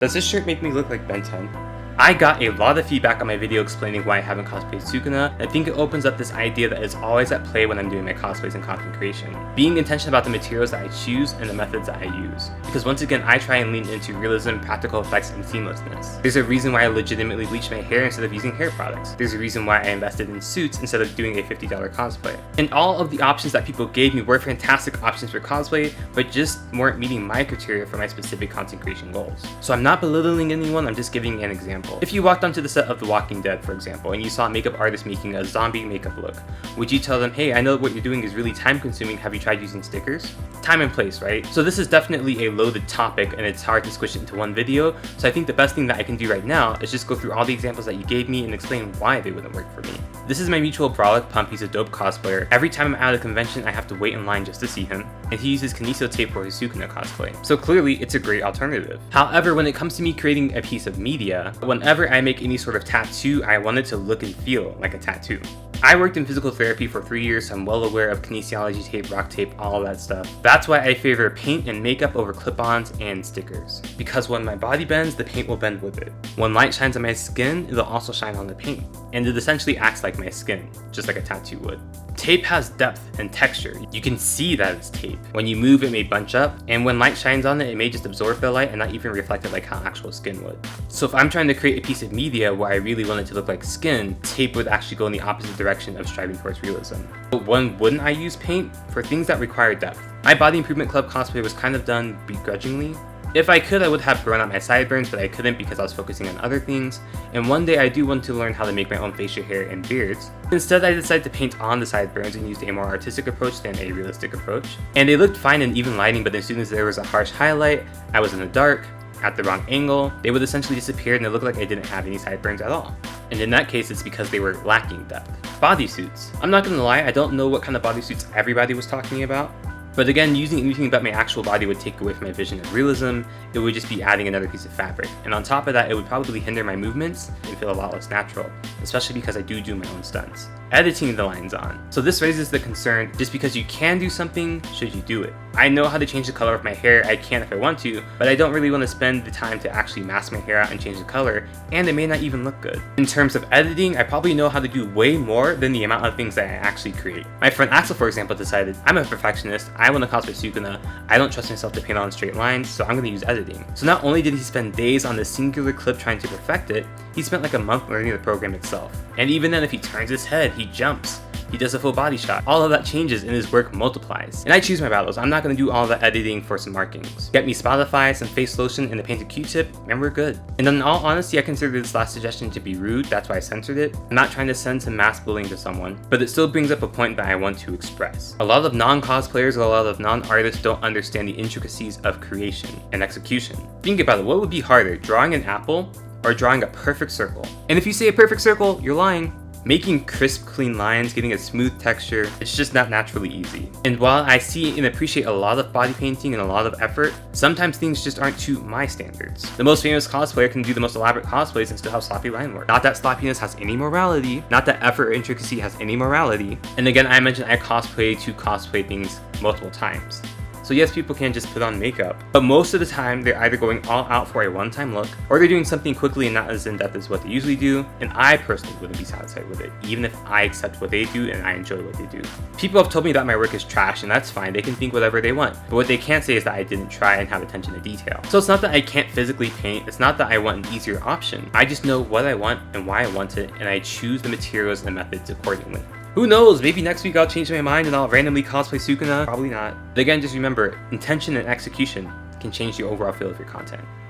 Does this shirt make me look like Ben 10? I got a lot of feedback on my video explaining why I haven't cosplayed Sukuna, and I think it opens up this idea that is always at play when I'm doing my cosplays and content creation. Being intentional about the materials that I choose and the methods that I use. Because once again, I try and lean into realism, practical effects, and seamlessness. There's a reason why I legitimately bleach my hair instead of using hair products. There's a reason why I invested in suits instead of doing a $50 cosplay. And all of the options that people gave me were fantastic options for cosplay, but just weren't meeting my criteria for my specific content creation goals. So I'm not belittling anyone, I'm just giving an example. If you walked onto the set of The Walking Dead, for example, and you saw a makeup artist making a zombie makeup look, would you tell them, hey, I know what you're doing is really time consuming, have you tried using stickers? Time and place, right? So this is definitely a loaded topic and it's hard to squish it into one video, so I think the best thing that I can do right now is just go through all the examples that you gave me and explain why they wouldn't work for me. This is my mutual Brolic Pump. He's a dope cosplayer. Every time I'm at a convention, I have to wait in line just to see him, and he uses Kineso tape for his Sukuna cosplay. So clearly, it's a great alternative. However, when it comes to me creating a piece of media, whenever I make any sort of tattoo, I want it to look and feel like a tattoo. I worked in physical therapy for 3 years, so I'm well aware of kinesiology tape, rock tape, all of that stuff. That's why I favor paint and makeup over clip-ons and stickers. Because when my body bends, the paint will bend with it. When light shines on my skin, it'll also shine on the paint. And it essentially acts like my skin, just like a tattoo would. Tape has depth and texture. You can see that it's tape. When you move, it may bunch up, and when light shines on it, it may just absorb the light and not even reflect it like how actual skin would. So if I'm trying to create a piece of media where I really want it to look like skin, tape would actually go in the opposite direction of striving towards realism. But when wouldn't I use paint? For things that require depth. My Body Improvement Club cosplay was kind of done begrudgingly. If I could, I would have grown out my sideburns, but I couldn't because I was focusing on other things, and one day I do want to learn how to make my own facial hair and beards. Instead, I decided to paint on the sideburns and used a more artistic approach than a realistic approach. And they looked fine in even lighting, but as soon as there was a harsh highlight, I was in the dark, at the wrong angle, they would essentially disappear and it looked like I didn't have any sideburns at all. And in that case, it's because they were lacking depth. Bodysuits. I'm not gonna lie, I don't know what kind of bodysuits everybody was talking about. But again, using anything about my actual body would take away from my vision of realism. It would just be adding another piece of fabric. And on top of that, it would probably hinder my movements and feel a lot less natural, especially because I do my own stunts. Editing the lines on. So this raises the concern, just because you can do something, should you do it? I know how to change the color of my hair, I can if I want to, but I don't really want to spend the time to actually mask my hair out and change the color, and it may not even look good. In terms of editing, I probably know how to do way more than the amount of things that I actually create. My friend Axel, for example, decided, I'm a perfectionist, I want to cosplay Sukuna, I don't trust myself to paint on straight lines, so I'm going to use editing. So not only did he spend days on this singular clip trying to perfect it, he spent like a month learning the program itself. And even then, if he turns his head, he jumps. He does a full body shot. All of that changes and his work multiplies. And I choose my battles. I'm not going to do all that editing for some markings. Get me Spotify, some face lotion, and a painted Q-tip, and we're good. And in all honesty, I consider this last suggestion to be rude. That's why I censored it. I'm not trying to send some mass bullying to someone, but it still brings up a point that I want to express. A lot of non-cosplayers or a lot of non-artists don't understand the intricacies of creation and execution. Think about it. What would be harder, drawing an apple or drawing a perfect circle? And if you say a perfect circle, you're lying. Making crisp, clean lines, getting a smooth texture, it's just not naturally easy. And while I see and appreciate a lot of body painting and a lot of effort, sometimes things just aren't to my standards. The most famous cosplayer can do the most elaborate cosplays and still have sloppy line work. Not that sloppiness has any morality, not that effort or intricacy has any morality. And again, I mentioned I cosplay to cosplay things multiple times. So yes, people can just put on makeup, but most of the time they're either going all out for a one-time look, or they're doing something quickly and not as in-depth as what they usually do, and I personally wouldn't be satisfied with it, even if I accept what they do and I enjoy what they do. People have told me that my work is trash, and that's fine, they can think whatever they want, but what they can't say is that I didn't try and have attention to detail. So it's not that I can't physically paint, it's not that I want an easier option, I just know what I want and why I want it, and I choose the materials and methods accordingly. Who knows, maybe next week I'll change my mind and I'll randomly cosplay Sukuna, probably not. But again, just remember, intention and execution can change the overall feel of your content.